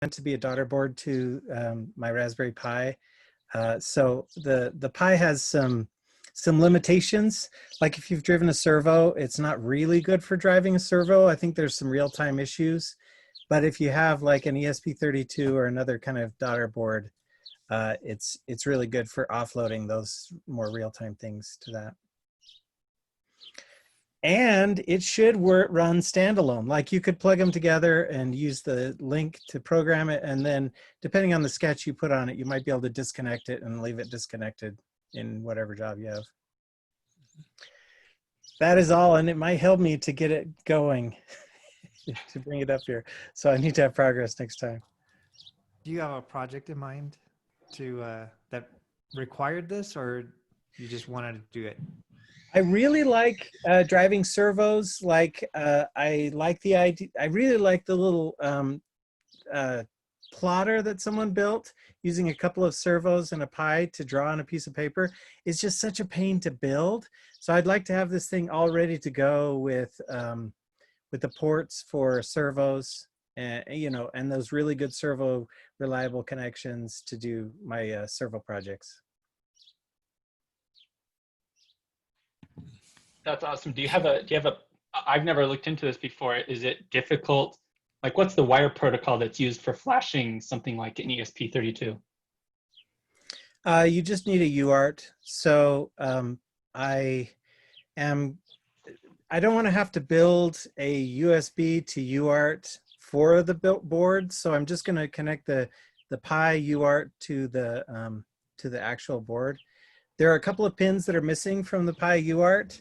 meant to be a daughter board to my Raspberry Pi. So the Pi has some limitations. Like if you've driven a servo, it's not really good for driving a servo. I think there's some real-time issues. But if you have like an ESP32 or another kind of daughter board, it's really good for offloading those more real-time things to that. And it should run standalone. Like you could plug them together and use the link to program it. And then depending on the sketch you put on it, you might be able to disconnect it and leave it disconnected in whatever job you have. That is all. And it might help me to get it going, to bring it up here. So I need to have progress next time. Do you have a project in mind that required this, or you just wanted to do it? I really like driving servos. Like I like the idea. I really like the little plotter that someone built using a couple of servos and a Pi to draw on a piece of paper. It's just such a pain to build. So I'd like to have this thing all ready to go with the ports for servos, and and those really good servo reliable connections to do my servo projects. That's awesome. Do you have a, I've never looked into this before. Is it difficult? Like what's the wire protocol that's used for flashing something like an ESP32? You just need a UART. So I don't want to have to build a USB to UART for the built board. So I'm just going to connect the Pi UART to the actual board. There are a couple of pins that are missing from the Pi UART.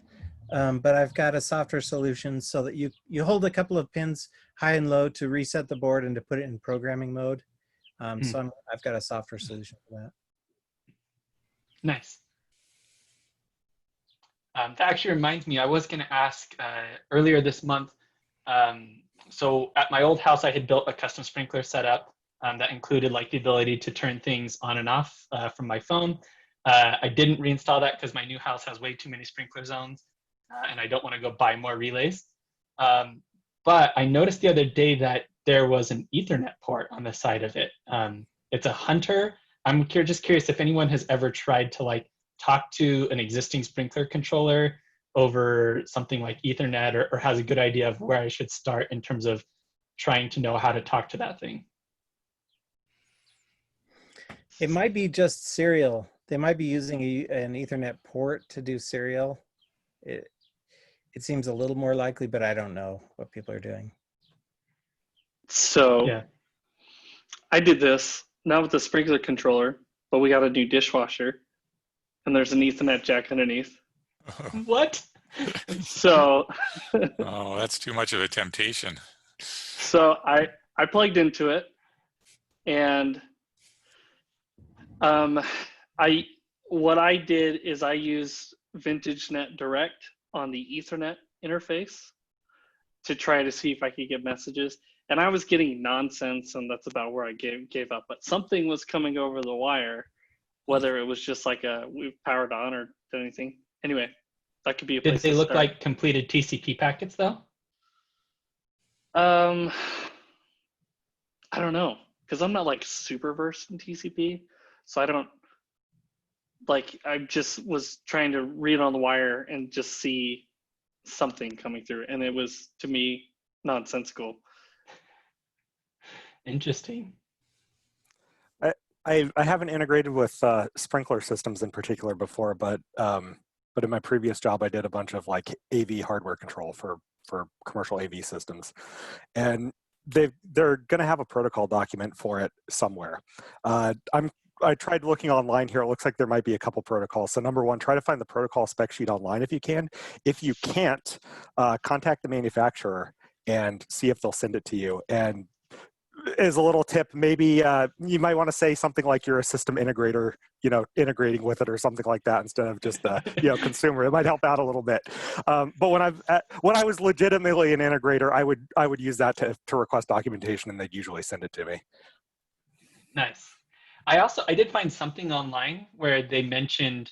But I've got a software solution so that you hold a couple of pins high and low to reset the board and to put it in programming mode. So I've got a software solution for that. Nice. That actually reminds me, I was going to ask earlier this month. So at my old house, I had built a custom sprinkler setup that included like the ability to turn things on and off from my phone. I didn't reinstall that because my new house has way too many sprinkler zones. And I don't want to go buy more relays. But I noticed the other day that there was an Ethernet port on the side of it. It's a Hunter. I'm just curious if anyone has ever tried to like talk to an existing sprinkler controller over something like Ethernet, or has a good idea of where I should start in terms of trying to know how to talk to that thing. It might be just serial. They might be using an Ethernet port to do serial. It seems a little more likely, but I don't know what people are doing. So yeah. I did this, not with the sprinkler controller, but we got a new dishwasher, and there's an Ethernet jack underneath. What? So oh, that's too much of a temptation. So I plugged into it, and what I did is I used VintageNet Direct on the Ethernet interface to try to see if I could get messages. And I was getting nonsense, and that's about where I gave up. But something was coming over the wire, whether it was just like we powered on or anything. Anyway, that could be a place. Did they look like completed TCP packets though? I don't know, because I'm not like super versed in TCP, so I don't. Like, I just was trying to read on the wire and just see something coming through, and it was, to me, nonsensical. Interesting. I haven't integrated with sprinkler systems in particular before, but in my previous job, I did a bunch of like AV hardware control for commercial AV systems, and they're going to have a protocol document for it somewhere. I tried looking online here. It looks like there might be a couple protocols. So number one, try to find the protocol spec sheet online if you can. If you can't, contact the manufacturer and see if they'll send it to you. And as a little tip, maybe you might want to say something like you're a system integrator, integrating with it or something like that instead of just a consumer. It might help out a little bit. But when I was legitimately an integrator, I would use that to request documentation, and they'd usually send it to me. Nice. I did find something online where they mentioned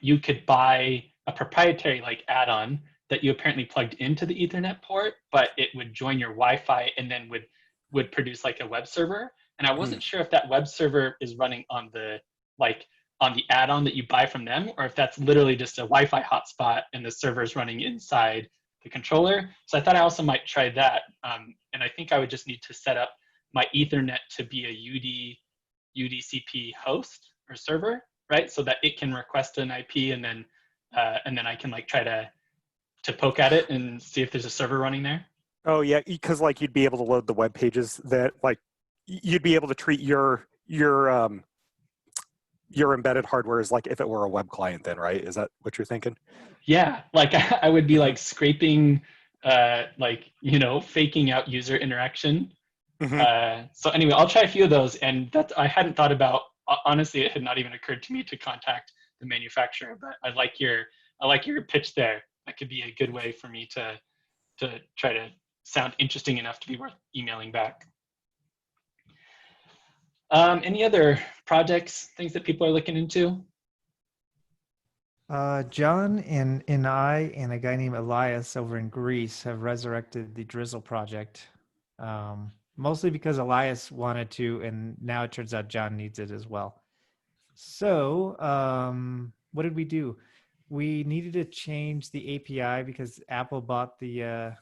you could buy a proprietary like add-on that you apparently plugged into the Ethernet port, but it would join your Wi-Fi and then would would produce like a web server. And I wasn't sure if that web server is running on the add-on that you buy from them, or if that's literally just a Wi-Fi hotspot and the server is running inside the controller. So I thought I also might try that. And I think I would just need to set up my Ethernet to be a UDCP host or server, right? So that it can request an IP, and then I can like try to poke at it and see if there's a server running there. Oh yeah, because like you'd be able to load the web pages that like you'd be able to treat your embedded hardware as like if it were a web client then, right? Is that what you're thinking? Yeah, like I would be like scraping, like, you know, faking out user interaction. So anyway, I'll try a few of those, and I hadn't thought about, honestly, it had not even occurred to me to contact the manufacturer, but I like your pitch there. That could be a good way for me to try to sound interesting enough to be worth emailing back. Any other projects, things that people are looking into? John and I and a guy named Elias over in Greece have resurrected the Drizzle project, mostly because Elias wanted to, and now it turns out John needs it as well. So what did we do? We needed to change the API because Apple bought the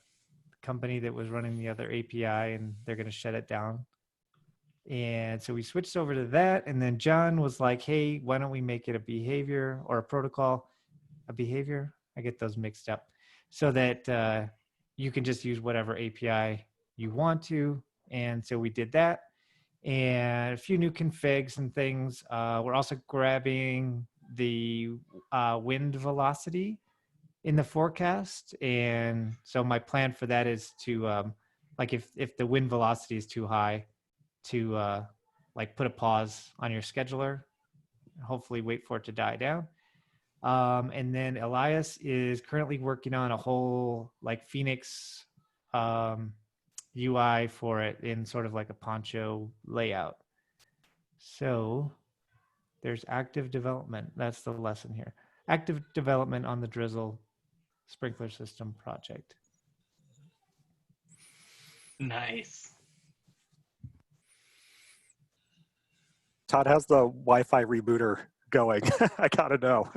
company that was running the other API, and they're going to shut it down. And so we switched over to that. And then John was like, hey, why don't we make it a behavior or a protocol? A behavior? I get those mixed up. So that you can just use whatever API you want to. And so we did that. And a few new configs and things. We're also grabbing the wind velocity in the forecast. And so my plan for that is to, like if the wind velocity is too high, to like put a pause on your scheduler, hopefully wait for it to die down. And then Elias is currently working on a whole like Phoenix UI for it in sort of like a poncho layout. So there's active development. That's the lesson here. Active development on the Drizzle sprinkler system project. Nice. Todd, how's the Wi-Fi rebooter going? I gotta know.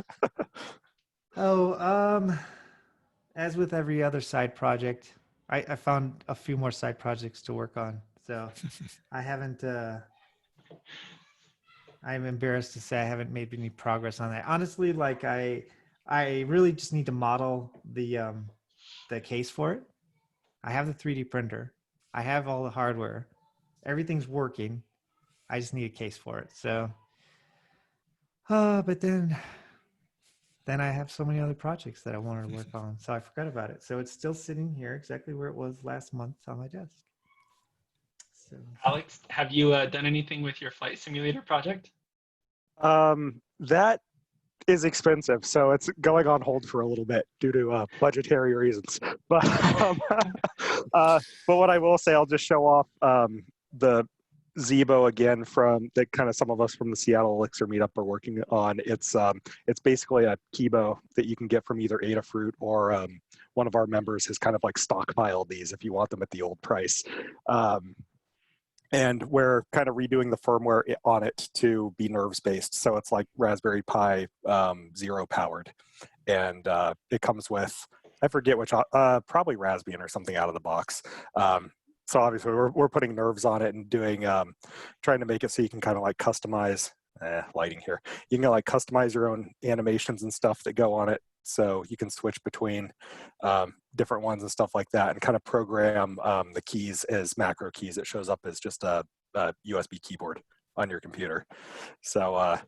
As with every other side project, I found a few more side projects to work on. So I haven't, I'm embarrassed to say I haven't made any progress on that. Honestly, like I really just need to model the case for it. I have the 3D printer. I have all the hardware. Everything's working. I just need a case for it. So, but then I have so many other projects that I wanted to work on. So I forgot about it. So it's still sitting here exactly where it was last month on my desk. So, Alex, have you done anything with your flight simulator project? That is expensive, so it's going on hold for a little bit due to budgetary reasons. But what I will say, I'll just show off the Zebo again from that kind of some of us from the Seattle Elixir meetup are working on. It's basically a Kibo that you can get from either Adafruit or one of our members has kind of like stockpiled these if you want them at the old price. And we're kind of redoing the firmware on it to be nerves based. So it's like Raspberry Pi 0 powered. And it comes with, I forget which, probably Raspbian or something out of the box. So obviously we're putting nerves on it and doing, trying to make it so you can kind of like customize, lighting here. You can like customize your own animations and stuff that go on it. So you can switch between different ones and stuff like that and kind of program the keys as macro keys. It shows up as just a USB keyboard on your computer. So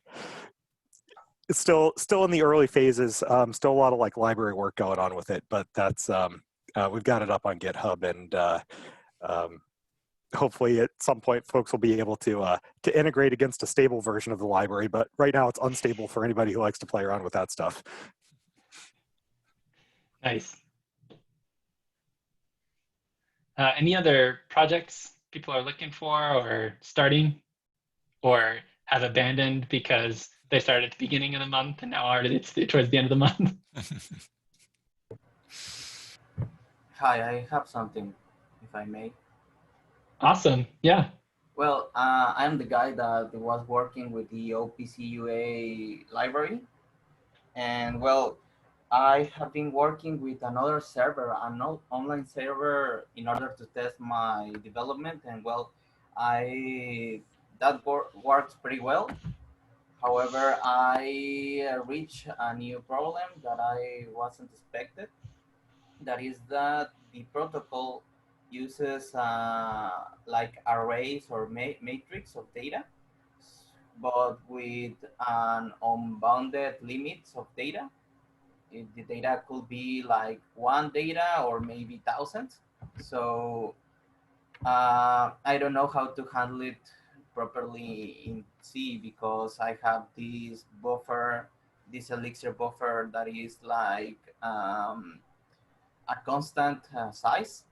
it's still in the early phases, still a lot of like library work going on with it, but that's, we've got it up on GitHub and hopefully at some point folks will be able to integrate against a stable version of the library, but right now it's unstable for anybody who likes to play around with that stuff. Nice. Any other projects people are looking for or starting or have abandoned because they started at the beginning of the month and now it's towards the end of the month? Hi, I have something, if I may. Awesome. Yeah. Well, I'm the guy that was working with the OPCUA library, and well, I have been working with another server, online server, in order to test my development, and well, I works pretty well. However, I reached a new problem that I wasn't expected. That is that the protocol uses like arrays or matrix of data, but with an unbounded limits of data. The data could be like one data or maybe thousands. So I don't know how to handle it properly in C, because I have this buffer, this Elixir buffer that is like a constant size.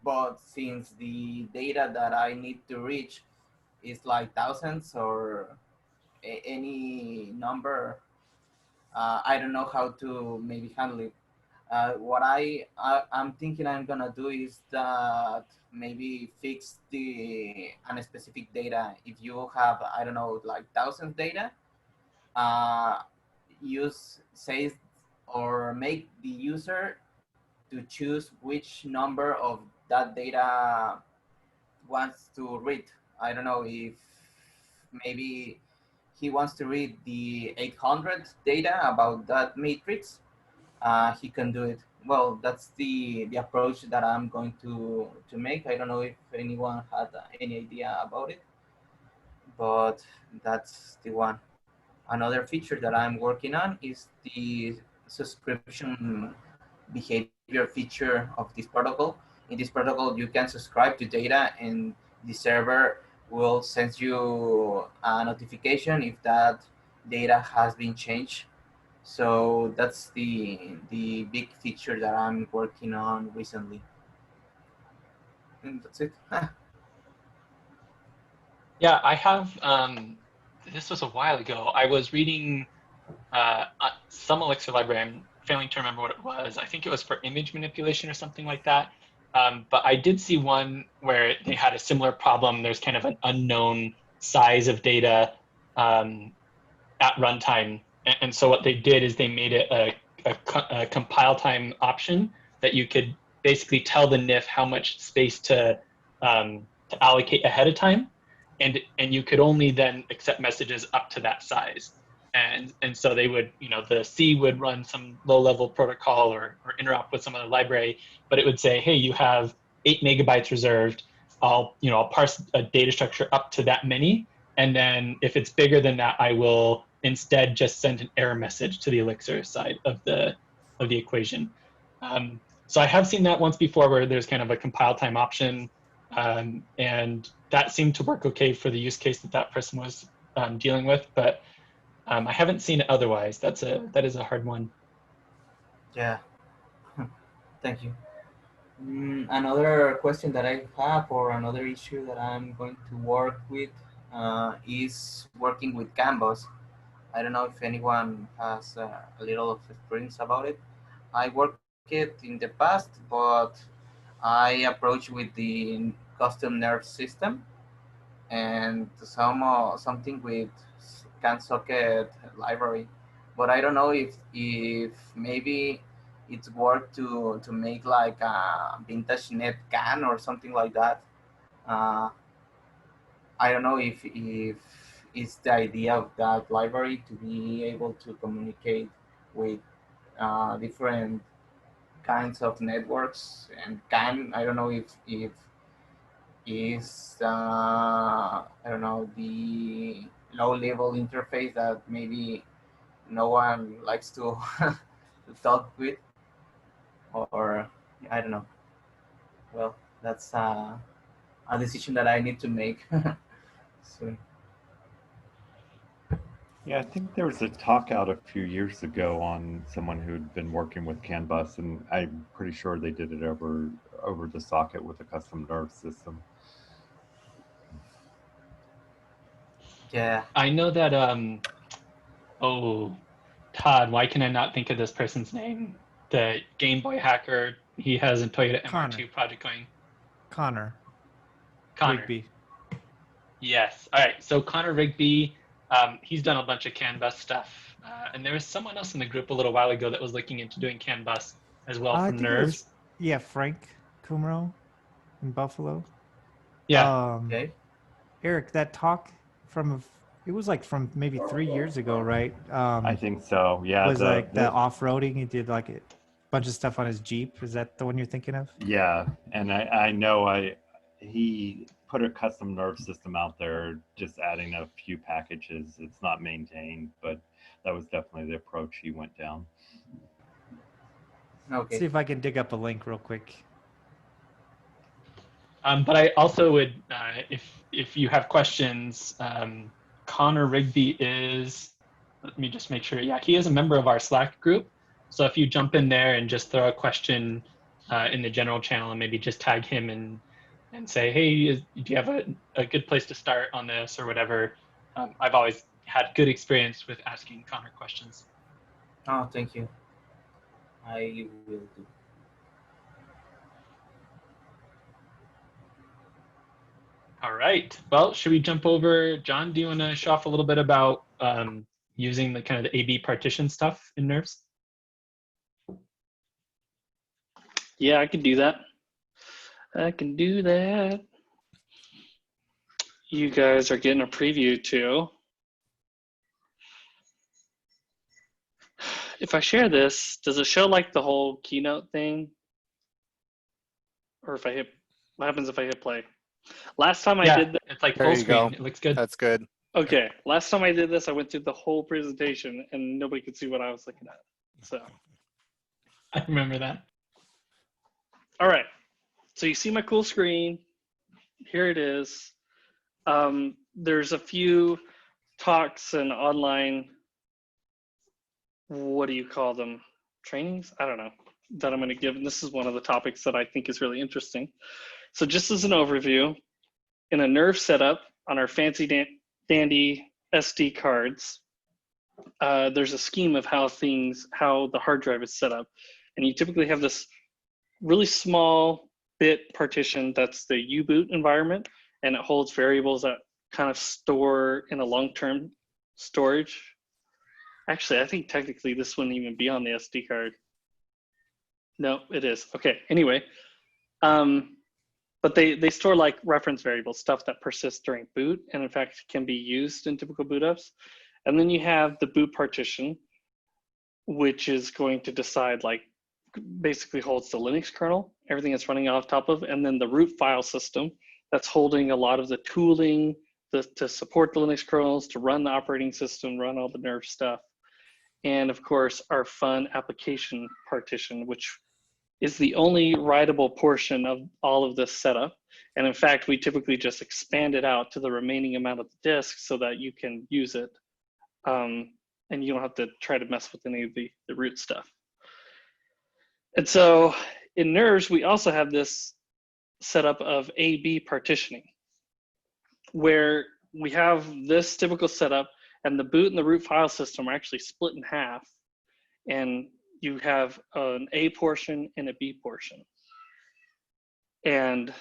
But since the data that I need to reach is like thousands or any number, I don't know how to maybe handle it. What I'm thinking I'm gonna do is that maybe fix the unspecific data. If you have, I don't know, like thousands data, uh, use says or make the user to choose which number of that data wants to read. I don't know if maybe he wants to read the 800 data about that matrix, he can do it. Well, that's the approach that I'm going to make. I don't know if anyone had any idea about it, but that's the one. Another feature that I'm working on is the subscription behavior feature of this protocol. In this protocol, you can subscribe to data, and the server will send you a notification if that data has been changed. So that's the big feature that I'm working on recently. And that's it. Yeah, I have, this was a while ago. I was reading some Elixir library. I'm failing to remember what it was. I think it was for image manipulation or something like that. But I did see one where they had a similar problem. There's kind of an unknown size of data at runtime. And so what they did is they made it a compile time option that you could basically tell the NIF how much space to allocate ahead of time. And you could only then accept messages up to that size. And so they would, the C would run some low-level protocol or interop with some other library, but it would say, hey, you have 8 megabytes reserved. I'll parse a data structure up to that many. And then if it's bigger than that, I will instead just send an error message to the Elixir side of the equation. So I have seen that once before, where there's kind of a compile time option. And that seemed to work okay for the use case that person was dealing with, but I haven't seen it otherwise. That is a hard one. Yeah. Thank you. Another question that I have, or another issue that I'm going to work with, is working with canbus. I don't know if anyone has a little of experience about it. I worked it in the past, but I approached with the custom nerve system and something with CanSocket library. But I don't know if maybe it's worth to make like a vintage net can or something like that. Uh, I don't know if it's the idea of that library to be able to communicate with different kinds of networks, and can I don't know if is I don't know, the low level interface that maybe no one likes to to talk with, or I don't know. Well, that's a decision that I need to make soon. Yeah, I think there was a talk out a few years ago on someone who'd been working with CAN bus, and I'm pretty sure they did it over the socket with a custom nerve system. Yeah. I know that, Todd, why can I not think of this person's name? The Game Boy hacker, he has a Toyota Connor. MR2 project going. Connor. Connor. Rigby. Yes. All right. So Connor Rigby, he's done a bunch of CAN bus stuff. And there was someone else in the group a little while ago that was looking into doing CAN bus as well I from think it was, Nerves. yeah, Frank Kumro in Buffalo. Yeah. Okay. Eric, that talk it was like from maybe 3 years ago, right? I think so. Yeah. Was like the off-roading. He did like a bunch of stuff on his Jeep. Is that the one you're thinking of? Yeah, and I know he put a custom nerve system out there, just adding a few packages. It's not maintained, but that was definitely the approach he went down. Okay. See if I can dig up a link real quick. But I also would, if you have questions, Connor Rigby is, let me just make sure. Yeah, he is a member of our Slack group. So if you jump in there and just throw a question in the general channel and maybe just tag him and say, hey, do you have a good place to start on this or whatever? I've always had good experience with asking Connor questions. Oh, thank you. I will do. All right. Well, should we jump over? John, do you want to show off a little bit about using the kind of the A/B partition stuff in Nerves? Yeah, I can do that. I can do that. You guys are getting a preview too. If I share this, does it show like the whole keynote thing? Or if I hit, what happens if I hit play? Last time I did that. It's like There full you screen. go. It looks good. That's good. Okay, last time I did this, I went through the whole presentation and nobody could see what I was looking at. So, I remember that. all right. So you see my cool screen. Here it is. There's a few talks and online, what do you call them? Trainings? I don't know, that I'm going to give. And this is one of the topics that I think is really interesting. So just as an overview, in a Nerve setup on our fancy dandy SD cards, there's a scheme of how the hard drive is set up. And you typically have this really small bit partition that's the U-boot environment, and it holds variables that kind of store in a long-term storage. Actually, I think technically this wouldn't even be on the SD card. No, it is. Okay, anyway. But they store like reference variables, stuff that persists during boot, and in fact can be used in typical boot ups. And then you have the boot partition, which is going to decide, like, basically holds the Linux kernel, everything that's running off top of, and then the root file system that's holding a lot of the tooling to support the Linux kernels, to run the operating system, run all the Nerve stuff. And of course, our fun application partition, which is the only writable portion of all of this setup. And in fact, we typically just expand it out to the remaining amount of the disk so that you can use it. And you don't have to try to mess with any of the root stuff. And so in Nerves, we also have this setup of A/B partitioning, where we have this typical setup, and the boot and the root file system are actually split in half. And you have an A portion and a B portion. And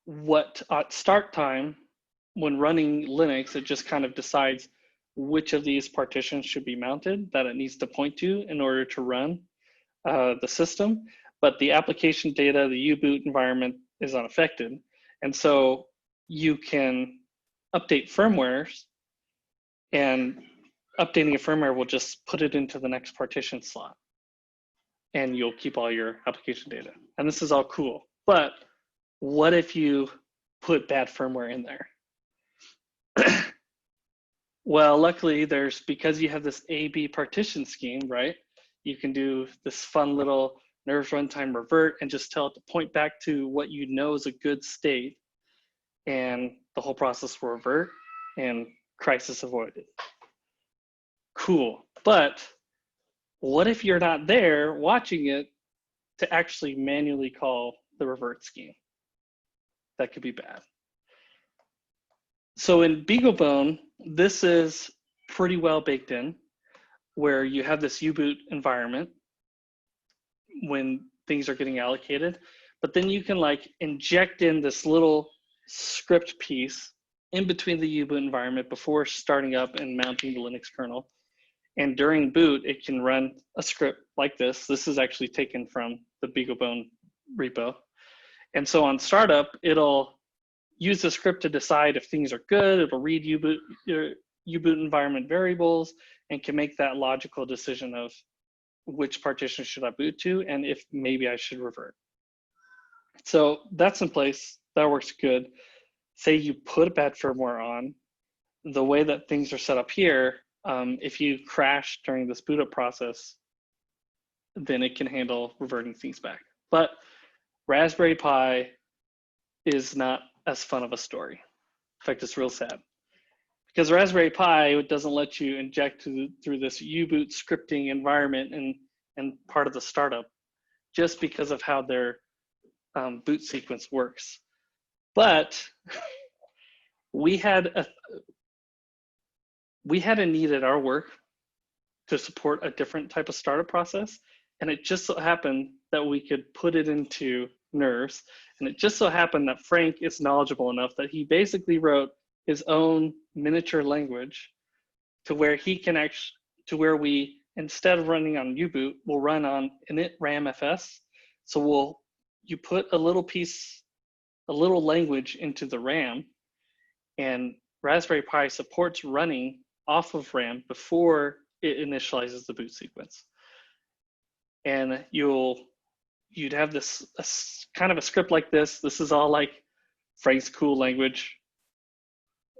what at start time, when running Linux, it just kind of decides which of these partitions should be mounted that it needs to point to in order to run the system. But the application data, the U-boot environment is unaffected. And so you can update firmwares, and updating a firmware will just put it into the next partition slot, and you'll keep all your application data. And this is all cool. But what if you put bad firmware in there? Well, luckily because you have this A/B partition scheme, right? You can do this fun little Nerves runtime revert and just tell it to point back to what you know is a good state, and the whole process will revert and crisis avoided. Cool. But what if you're not there watching it to actually manually call the revert scheme? That could be bad. So in BeagleBone, this is pretty well baked in, where you have this U-boot environment when things are getting allocated, But then you can like inject in this little script piece in between the U-boot environment before starting up and mounting the Linux kernel. And during boot, it can run a script like this. This is actually taken from the BeagleBone repo. And so on startup, it'll use the script to decide if things are good. It'll read U-boot environment variables and can make that logical decision of which partition should I boot to and if maybe I should revert. So that's in place. That works good. Say you put bad firmware on, the way that things are set up here, if you crash during this boot up process, then it can handle reverting things back. But Raspberry Pi is not as fun of a story. In fact, it's real sad. Because Raspberry Pi doesn't let you inject through this U-boot scripting environment and part of the startup, just because of how their boot sequence works. But we had a need at our work to support a different type of startup process, and it just so happened that we could put it into Nerves, and it just so happened that Frank is knowledgeable enough that he basically wrote his own miniature language to where he can actually, to where we, instead of running on U-boot, we'll run on init ramfs. So you put a little language into the RAM, and Raspberry Pi supports running off of RAM before it initializes the boot sequence. And you'd have this kind of a script like this. This is all like Frank's cool language,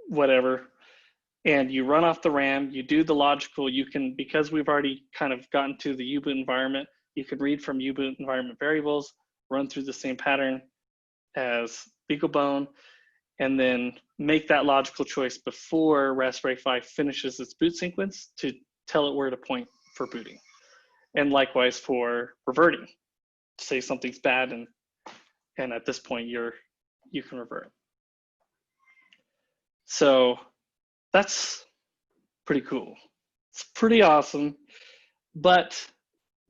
whatever. And you run off the RAM, you do the logical, you can, because we've already kind of gotten to the U-boot environment, you can read from U-boot environment variables, run through the same pattern as BeagleBone, and then make that logical choice before Raspberry Pi finishes its boot sequence to tell it where to point for booting. And likewise for reverting. Say something's bad and at this point you can revert. So that's pretty cool. It's pretty awesome. But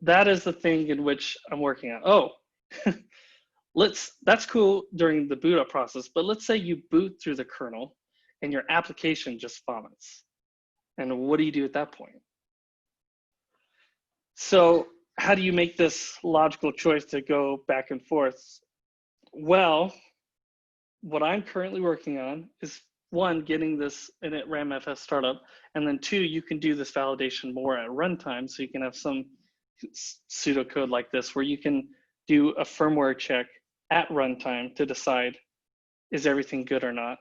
that is the thing in which I'm working on. Oh, that's cool during the boot up process, but let's say you boot through the kernel and your application just vomits. And what do you do at that point? So how do you make this logical choice to go back and forth? Well, what I'm currently working on is, one, getting this init ramfs startup, and then two, you can do this validation more at runtime, so you can have some pseudocode like this where you can do a firmware check at runtime to decide, is everything good or not?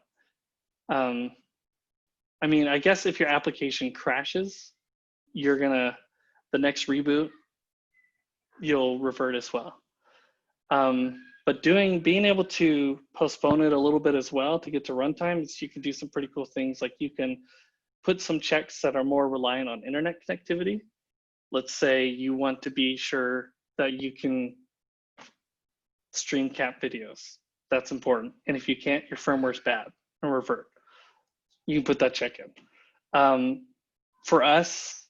I mean, I guess if your application crashes, the next reboot, you'll revert as well. But being able to postpone it a little bit as well to get to runtime, you can do some pretty cool things. Like you can put some checks that are more reliant on internet connectivity. Let's say you want to be sure that you can stream cap videos. That's important. And if you can't, your firmware's bad and revert. You can put that check in. For us,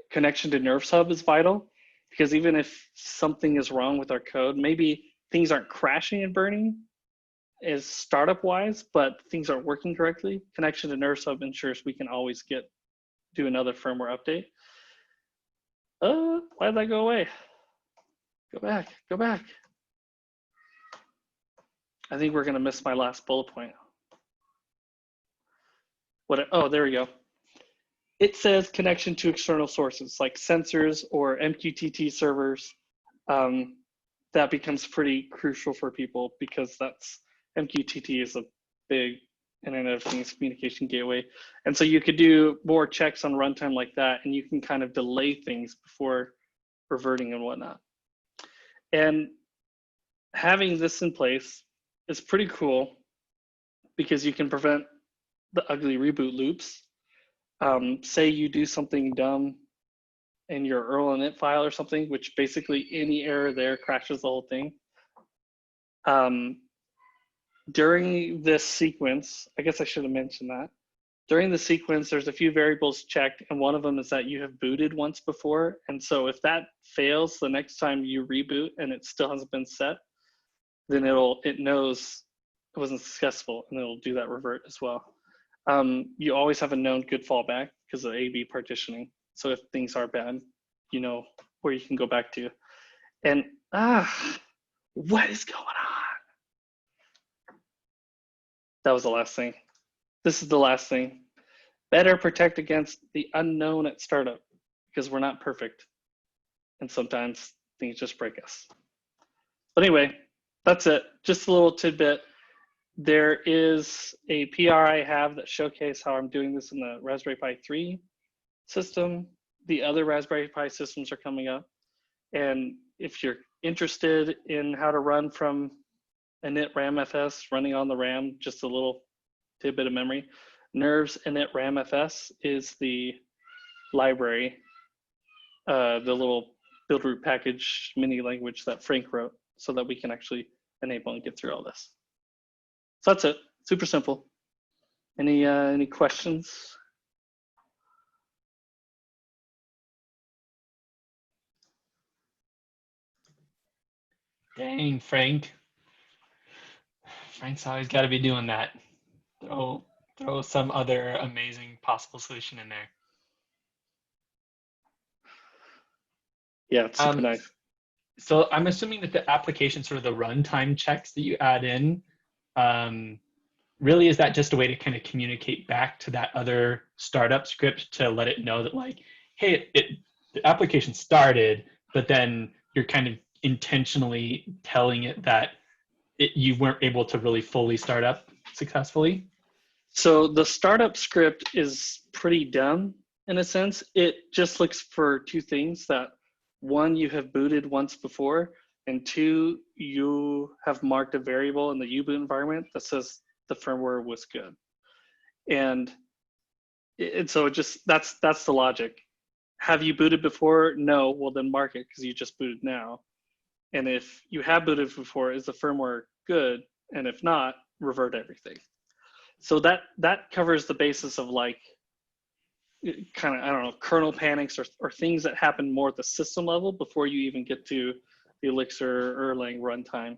connection to Nerves Hub is vital, because even if something is wrong with our code, maybe things aren't crashing and burning as startup wise, but things aren't working correctly, connection to Nerves Hub ensures we can always do another firmware update. Why did that go away? Go back. I think we're gonna miss my last bullet point. Oh, there we go. It says connection to external sources like sensors or MQTT servers. That becomes pretty crucial for people because MQTT is a big Internet of Things communication gateway. And so you could do more checks on runtime like that, and you can kind of delay things before reverting and whatnot. And having this in place is pretty cool because you can prevent the ugly reboot loops. Say you do something dumb in your Earl init file or something, which basically any error there crashes the whole thing. During this sequence, I guess I should have mentioned that. During the sequence, there's a few variables checked, and one of them is that you have booted once before. And so if that fails the next time you reboot and it still hasn't been set, then it knows it wasn't successful, and it'll do that revert as well. You always have a known good fallback because of A/B partitioning. So if things are bad, you know where you can go back to. And what is going on? That was the last thing. This is the last thing. Better protect against the unknown at startup, because we're not perfect. And sometimes things just break us. But anyway, that's it. Just a little tidbit. There is a PR I have that showcases how I'm doing this in the Raspberry Pi 3 system. The other Raspberry Pi systems are coming up. And if you're interested in how to run from init ramfs running on the RAM, just a little tidbit of memory, Nerves init ramfs is the library, the little build root package mini language that Frank wrote so that we can actually enable and get through all this. So that's it, super simple. Any questions? Dang, Frank. Frank's always got to be doing that. Throw some other amazing possible solution in there. Yeah, it's super nice. So I'm assuming that the application, sort of the runtime checks that you add in, really is that just a way to kind of communicate back to that other startup script to let it know that, like, hey, the application started, but then you're kind of intentionally telling it that you weren't able to really fully start up successfully? So the startup script is pretty dumb in a sense. It just looks for two things: that one, you have booted once before, and two, you have marked a variable in the U-boot environment that says the firmware was good. And so it just, that's the logic. Have you booted before? No. Well, then mark it because you just booted now. And if you have booted before, is the firmware good? And if not, revert everything. So that covers the basis of, like, kind of, I don't know, kernel panics or things that happen more at the system level before you even get to the Elixir or Erlang runtime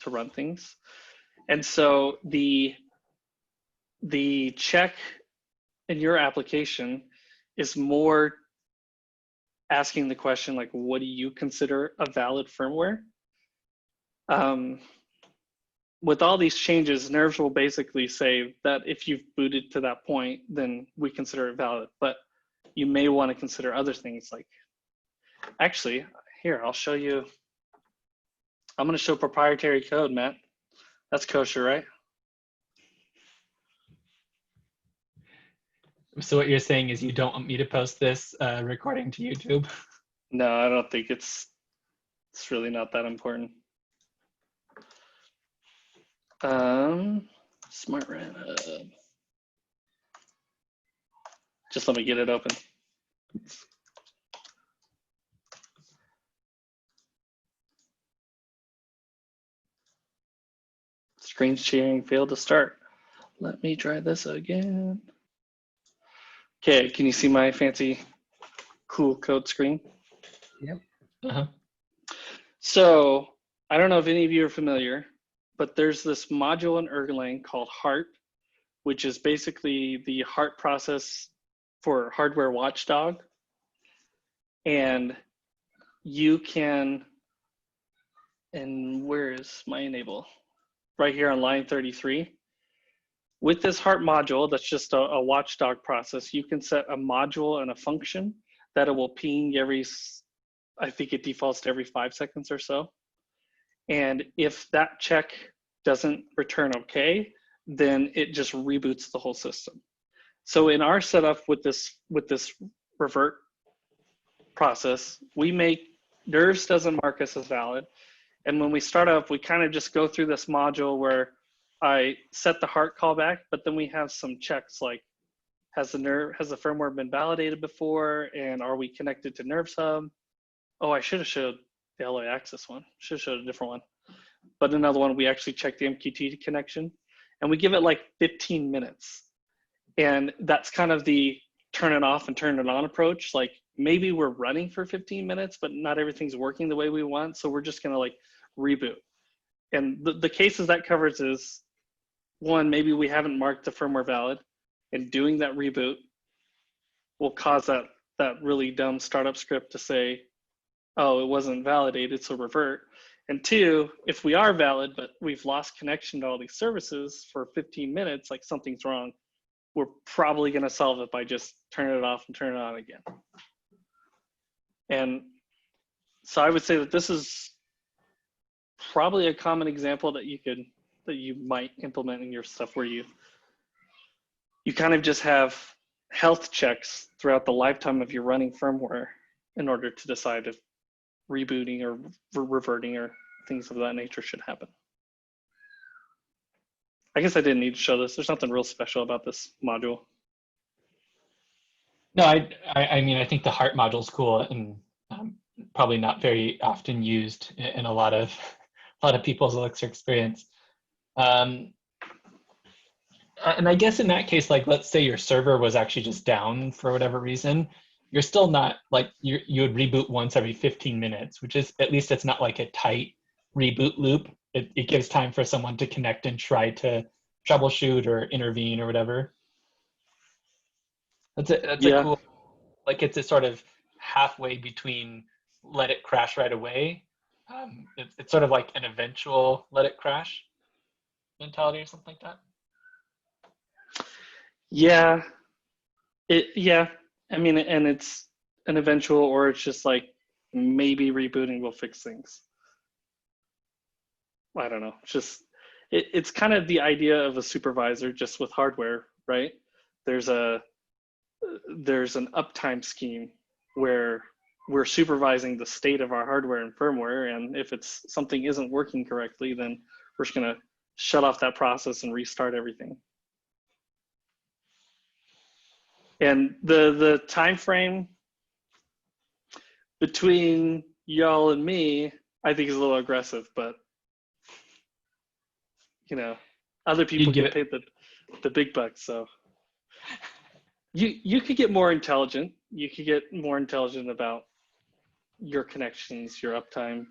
to run things. And so the check in your application is more asking the question, like, what do you consider a valid firmware? With all these changes, Nerves will basically say that if you've booted to that point, then we consider it valid. But you may want to consider other things, like, actually, here, I'll show you. I'm going to show proprietary code, Matt. That's kosher, right? So what you're saying is you don't want me to post this recording to YouTube? No, I don't think it's really not that important. Smart Ran Hub. Just let me get it open. Screen sharing failed to start. Let me try this again. Okay, can you see my fancy, cool code screen? Yep. Uh-huh. So I don't know if any of you are familiar, but there's this module in Erlang called Heart, which is basically the Heart process for hardware watchdog. And you can, and where is my enable? Right here on line 33. With this Heart module, that's just a watchdog process, you can set a module and a function that it will ping every, I think it defaults to every 5 seconds or so. And if that check doesn't return okay, then it just reboots the whole system. So in our setup with this revert process, we make Nerves doesn't mark us as valid. And when we start up, we kind of just go through this module where I set the Heart callback, but then we have some checks like, has the firmware been validated before? And are we connected to Nerves Hub? Oh, I should have showed the LA Access one. Should have showed a different one. But another one, we actually check the MQTT connection, and we give it like 15 minutes. And that's kind of the turn it off and turn it on approach. Like, maybe we're running for 15 minutes, but not everything's working the way we want. So we're just gonna, like, reboot. And the cases that covers is, one, maybe we haven't marked the firmware valid, and doing that reboot will cause that really dumb startup script to say, oh, it wasn't validated, so revert. And two, if we are valid, but we've lost connection to all these services for 15 minutes, like something's wrong, we're probably going to solve it by just turning it off and turning it on again. And so I would say that this is probably a common example that you might implement in your stuff, where you kind of just have health checks throughout the lifetime of your running firmware in order to decide if rebooting or reverting or things of that nature should happen. I guess I didn't need to show this. There's nothing real special about this module. No, I mean, I think the heart module is cool, and probably not very often used in a lot of people's Elixir experience. And I guess in that case, like, let's say your server was actually just down for whatever reason, you're still not like, you would reboot once every 15 minutes, which is, at least it's not like a tight reboot loop. It gives time for someone to connect and try to troubleshoot or intervene or whatever. That's a cool, like, it's a sort of halfway between let it crash right away. It's sort of like an eventual let it crash mentality or something like that. Yeah, I mean, and it's an eventual, or it's just like maybe rebooting will fix things. I don't know. It's kind of the idea of a supervisor just with hardware, right? There's an uptime scheme where we're supervising the state of our hardware and firmware, and if something isn't working correctly, then we're just going to shut off that process and restart everything. And the time frame between y'all and me, I think, is a little aggressive, but other people get paid the big bucks. So you could get more intelligent. You could get more intelligent about your connections, your uptime.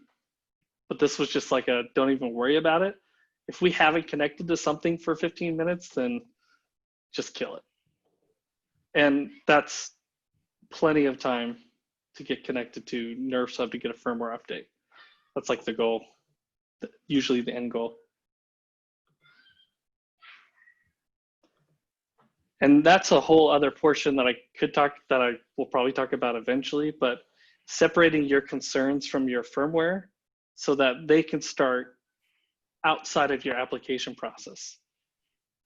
But this was just like don't even worry about it. If we haven't connected to something for 15 minutes, then just kill it. And that's plenty of time to get connected to Nerf sub to get a firmware update. That's like the goal, usually the end goal. And that's a whole other portion that I will probably talk about eventually, but separating your concerns from your firmware so that they can start outside of your application process.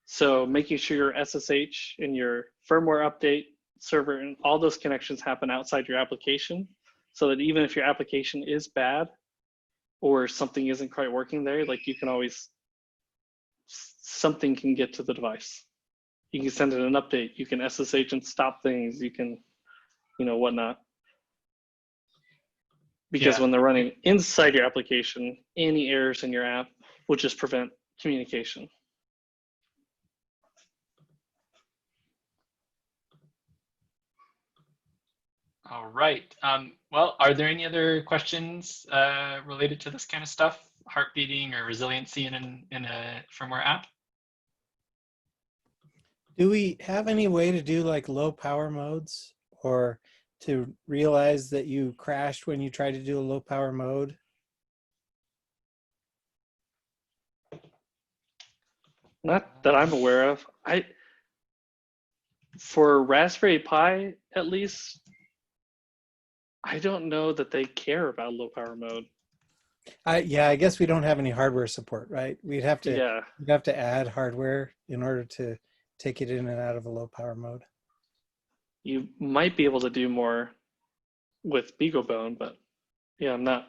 So making sure your SSH and your firmware update server and all those connections happen outside your application, so that even if your application is bad or something isn't quite working there, like, you can always, something can get to the device. You can send it an update. You can SSH and stop things. You can, whatnot. Because when they're running inside your application, any errors in your app will just prevent communication. All right. Well, are there any other questions related to this kind of stuff, heart beating or resiliency in a firmware app? Do we have any way to do like low power modes, or to realize that you crashed when you tried to do a low power mode? Not that I'm aware of. For Raspberry Pi, at least, I don't know that they care about low power mode. I guess we don't have any hardware support, right? We'd have to add hardware in order to take it in and out of a low power mode. You might be able to do more with BeagleBone, but yeah,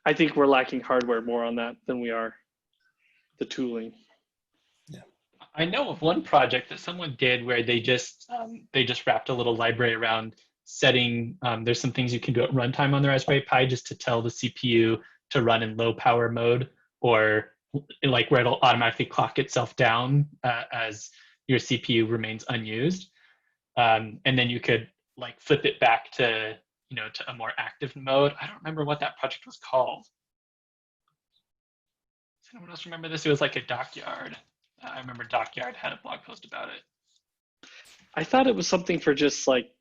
I think we're lacking hardware more on that than we are the tooling. Yeah. I know of one project that someone did where they just wrapped a little library around setting, there's some things you can do at runtime on the Raspberry Pi just to tell the CPU to run in low power mode, or like where it'll automatically clock itself down as your CPU remains unused. And then you could like flip it back to a more active mode. I don't remember what that project was called. anyone else remember this? It was like a Dockyard. I remember Dockyard had a blog post about it. I thought it was something for just like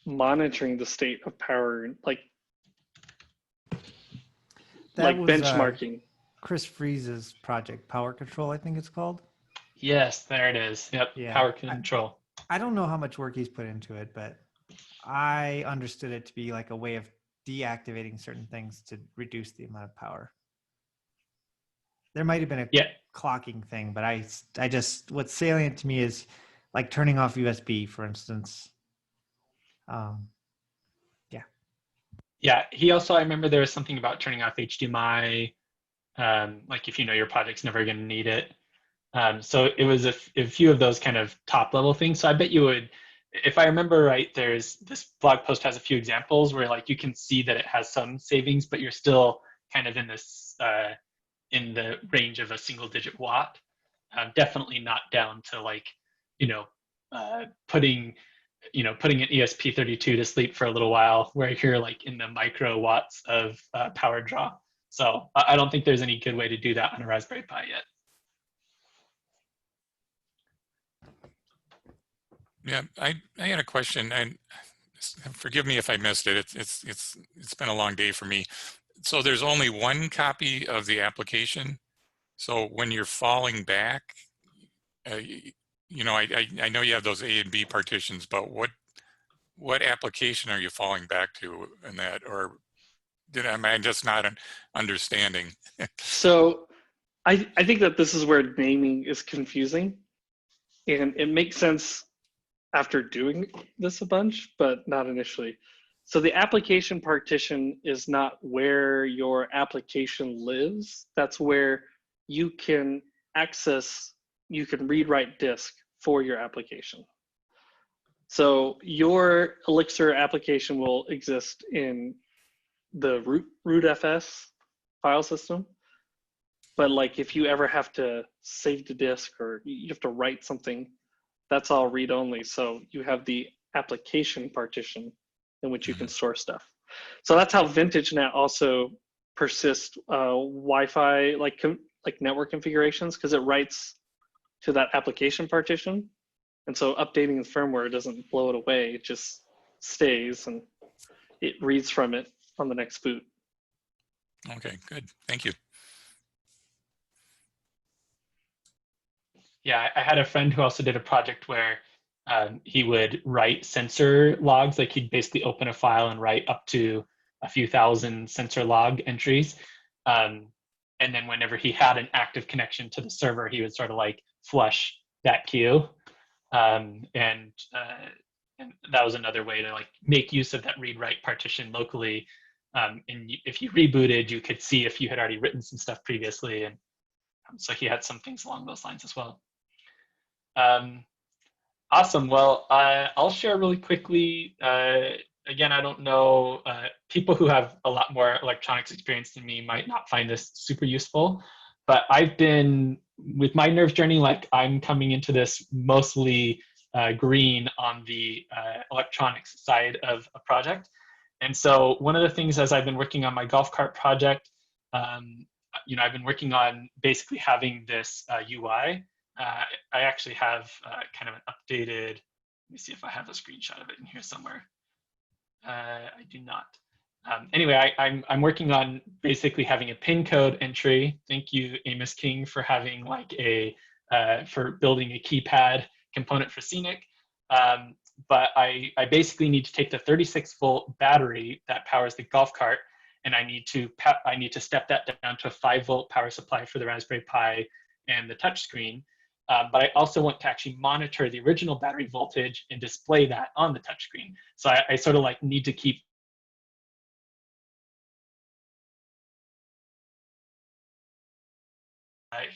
monitoring the state of power, like That was benchmarking. Chris Fries's project, Power Control, I think it's called. Yes, there it is. Yep, Yeah. Power Control. I don't know how much work he's put into it, but I understood it to be like a way of deactivating certain things to reduce the amount of power. There might have been a clocking thing, but I just, what's salient to me is like turning off USB, for instance. Yeah, he also, I remember there was something about turning off HDMI, like if you know your project's never going to need it. So it was a few of those kind of top level things. So I bet you would, if I remember right, there's this blog post has a few examples where like you can see that it has some savings, but you're still kind of in this, in the range of a single digit watt. Definitely not down to like, putting an ESP32 to sleep for a little while where you're like in the micro watts of power draw. So I don't think there's any good way to do that on a Raspberry Pi yet. Yeah, I had a question, and forgive me if I missed it. It's been a long day for me. So there's only one copy of the application. So when you're falling back, I know you have those A and B partitions, but what application are you falling back to in that, or am I just not understanding? So I think that this is where naming is confusing, and it makes sense after doing this a bunch, but not initially. So the application partition is not where your application lives. That's where you can read write disk for your application. So your Elixir application will exist in the rootfs file system. But like if you ever have to save the disk or you have to write something, that's all read only. So you have the application partition in which you can store stuff. So that's how VintageNet also persists Wi-Fi like network configurations, because it writes to that application partition. And so updating the firmware doesn't blow it away. It just stays and it reads from it on the next boot. Okay, good. Thank you. Yeah, I had a friend who also did a project where he would write sensor logs, like he'd basically open a file and write up to a few thousand sensor log entries. And then whenever he had an active connection to the server, he would sort of like flush that queue. And that was another way to like make use of that read-write partition locally. And if you rebooted, you could see if you had already written some stuff previously. And so he had some things along those lines as well. Awesome. Well, I'll share really quickly. Again, I don't know, people who have a lot more electronics experience than me might not find this super useful, but I've been, with my nerve journey, like I'm coming into this mostly green on the electronics side of a project. And so one of the things as I've been working on my golf cart project, I've been working on basically having this UI. I actually have kind of an updated, let me see if I have a screenshot of it in here somewhere. I do not. Anyway, I'm working on basically having a pin code entry. Thank you, Amos King, for having like for building a keypad component for Scenic. But I basically need to take the 36-volt battery that powers the golf cart, and I need to step that down to a 5-volt power supply for the Raspberry Pi and the touchscreen. But I also want to actually monitor the original battery voltage and display that on the touchscreen. So I sort of like need to keep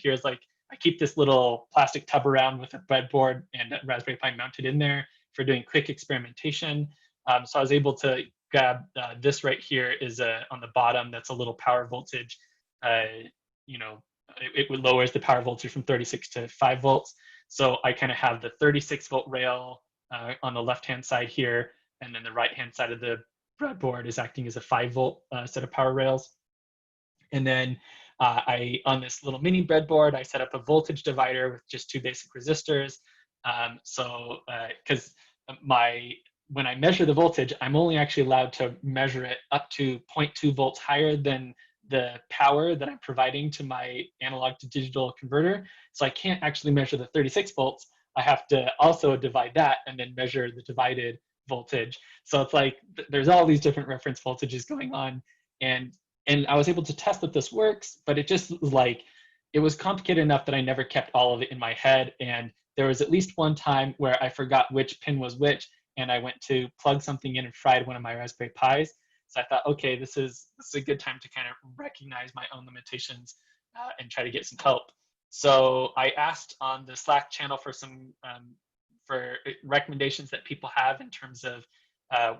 here's like, I keep this little plastic tub around with a breadboard and a Raspberry Pi mounted in there for doing quick experimentation. So I was able to grab this right here is on the bottom, that's a little power voltage. It lowers the power voltage from 36 to 5 volts. So I kind of have the 36-volt rail on the left-hand side here, and then the right-hand side of the breadboard is acting as a 5-volt set of power rails. And then on this little mini breadboard, I set up a voltage divider with just 2 basic resistors. Because when I measure the voltage, I'm only actually allowed to measure it up to 0.2 volts higher than the power that I'm providing to my analog to digital converter. So I can't actually measure the 36 volts. I have to also divide that and then measure the divided voltage. So it's like there's all these different reference voltages going on, and I was able to test that this works, but it just was like, it was complicated enough that I never kept all of it in my head. And there was at least one time where I forgot which pin was which, and I went to plug something in and fried one of my Raspberry Pis. So I thought, okay, this is a good time to kind of recognize my own limitations and try to get some help. So I asked on the Slack channel for some for recommendations that people have in terms of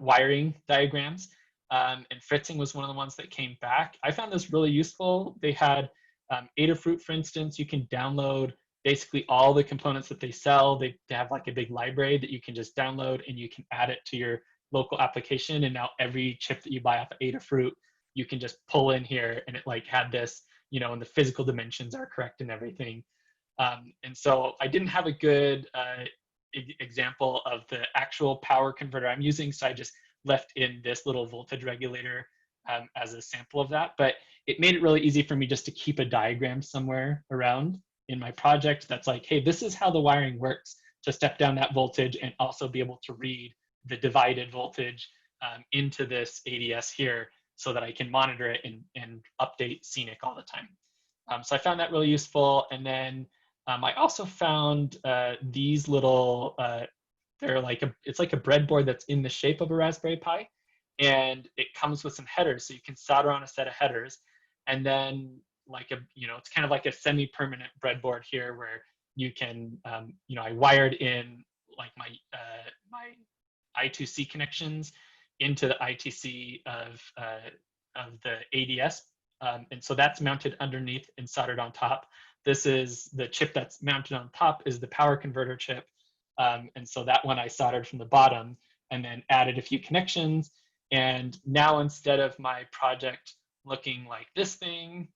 wiring diagrams. And Fritzing was one of the ones that came back. I found this really useful. They had Adafruit, for instance. You can download basically all the components that they sell. They have like a big library that you can just download, and you can add it to your local application. And now every chip that you buy off of Adafruit, you can just pull in here, and it like had this, and the physical dimensions are correct and everything. And so I didn't have a good example of the actual power converter I'm using, so I just left in this little voltage regulator as a sample of that. But it made it really easy for me just to keep a diagram somewhere around in my project that's like, hey, this is how the wiring works to step down that voltage and also be able to read the divided voltage into this ADS here so that I can monitor it and update Scenic all the time. So I found that really useful. And then I also found these little, it's like a breadboard that's in the shape of a Raspberry Pi, and it comes with some headers, so you can solder on a set of headers, and then it's kind of like a semi-permanent breadboard here where you can, I wired in like my I2C connections into the ITC of the ADS, and so that's mounted underneath and soldered on top. This is the chip that's mounted on top is the power converter chip. And so that one I soldered from the bottom and then added a few connections. And now instead of my project looking like this thing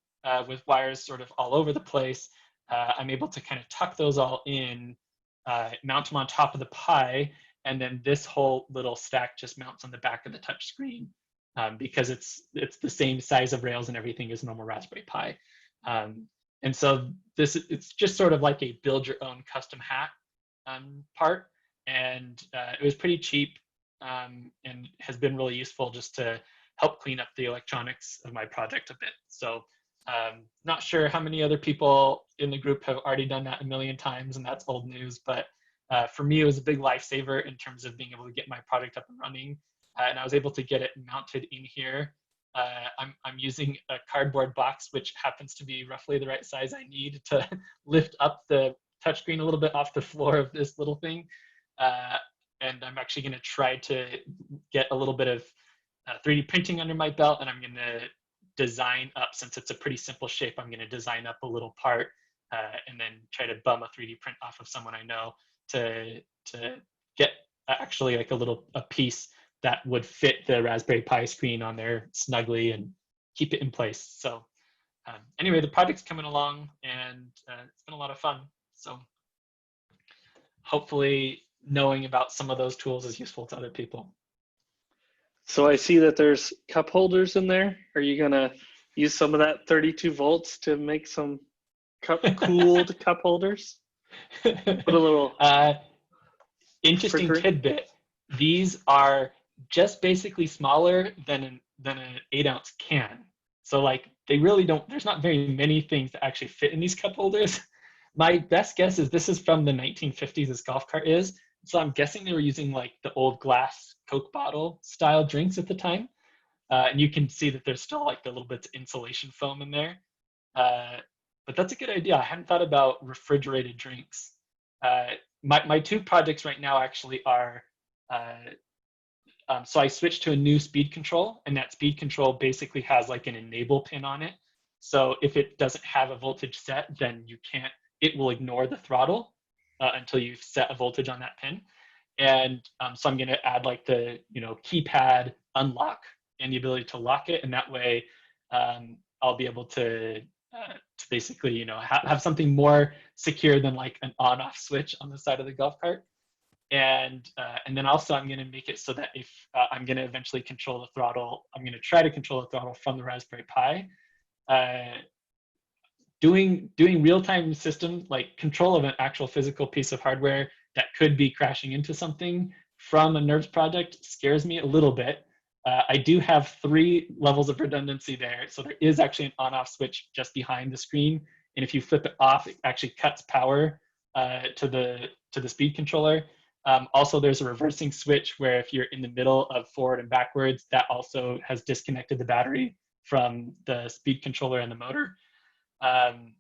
with wires sort of all over the place, I'm able to kind of tuck those all in, mount them on top of the Pi, and then this whole little stack just mounts on the back of the touch screen because it's the same size of rails and everything as normal Raspberry Pi. And so it's just sort of like a build your own custom hat part, and it was pretty cheap and has been really useful just to help clean up the electronics of my project a bit. So not sure how many other people in the group have already done that a million times, and that's old news, but for me it was a big lifesaver in terms of being able to get my project up and running, and I was able to get it mounted in here. I'm using a cardboard box, which happens to be roughly the right size I need to lift up the touchscreen a little bit off the floor of this little thing. And I'm actually going to try to get a little bit of 3D printing under my belt, and I'm going to design up, since it's a pretty simple shape, I'm going to design up a little part and then try to bum a 3D print off of someone I know to get actually like a piece that would fit the Raspberry Pi screen on there snugly and keep it in place. So anyway, the project's coming along, and it's been a lot of fun. So hopefully knowing about some of those tools is useful to other people. So I see that there's cup holders in there. Are you gonna use some of that 32 volts to make some cooled cup holders? Put a little interesting tidbit. These are just basically smaller than an 8-ounce can. So like they really don't, there's not very many things that actually fit in these cup holders. My best guess is this is from the 1950s, this golf cart is. So I'm guessing they were using like the old glass Coke bottle style drinks at the time. And you can see that there's still like the little bits of insulation foam in there. But that's a good idea. I hadn't thought about refrigerated drinks. My two projects right now actually are, so I switched to a new speed control, and that speed control basically has like an enable pin on it. So if it doesn't have a voltage set, then it will ignore the throttle until you've set a voltage on that pin. And so I'm gonna add like the keypad unlock and the ability to lock it, and that way I'll be able to to basically, you know, have something more secure than like an on-off switch on the side of the golf cart. And then also I'm going to make it so that if I'm going to eventually control the throttle, I'm going to try to control the throttle from the Raspberry Pi. Doing real-time system, like control of an actual physical piece of hardware that could be crashing into something from a NERVS project scares me a little bit. I do have 3 levels of redundancy there. So there is actually an on-off switch just behind the screen. And if you flip it off, it actually cuts power to the speed controller. Also, there's a reversing switch where if you're in the middle of forward and backwards, that also has disconnected the battery from the speed controller and the motor. And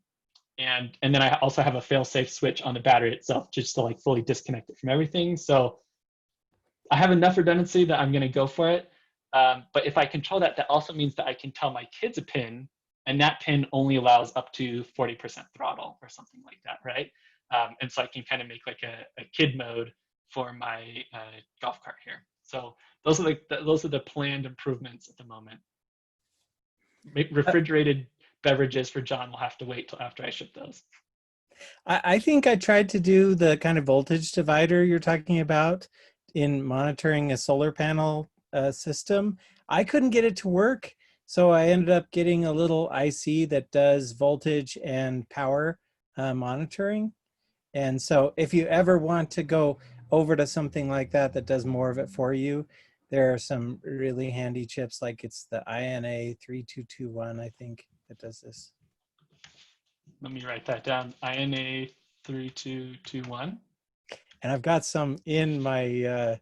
then I also have a fail-safe switch on the battery itself, just to like fully disconnect it from everything. So I have enough redundancy that I'm going to go for it. But if I control that, that also means that I can tell my kids a pin, and that pin only allows up to 40% throttle or something like that, right? And so I can kind of make like a kid mode for my golf cart here. So those are the planned improvements at the moment. Refrigerated beverages for John will have to wait till after I ship those. I think I tried to do the kind of voltage divider you're talking about in monitoring a solar panel system. I couldn't get it to work, so I ended up getting a little IC that does voltage and power monitoring. And so if you ever want to go over to something like that that does more of it for you, there are some really handy chips, like it's the INA 3221, I think, that does this. Let me write that down. INA 3221. And I've got some in my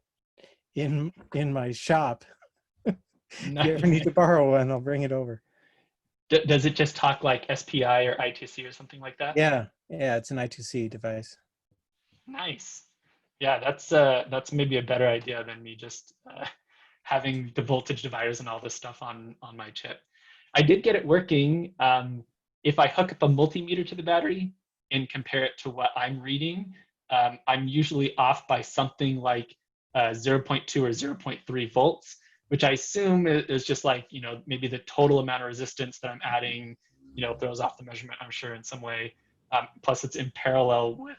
in my shop. Nice. If you ever need to borrow one, I'll bring it over. Does it just talk like SPI or I2C or something like that? Yeah, it's an I2C device. Nice. Yeah, that's maybe a better idea than me just having the voltage dividers and all this stuff on my chip. I did get it working. If I hook up a multimeter to the battery and compare it to what I'm reading, I'm usually off by something like 0.2 or 0.3 volts, which I assume is just like, you know, maybe the total amount of resistance that I'm adding, you know, throws off the measurement, I'm sure, in some way. Plus it's in parallel with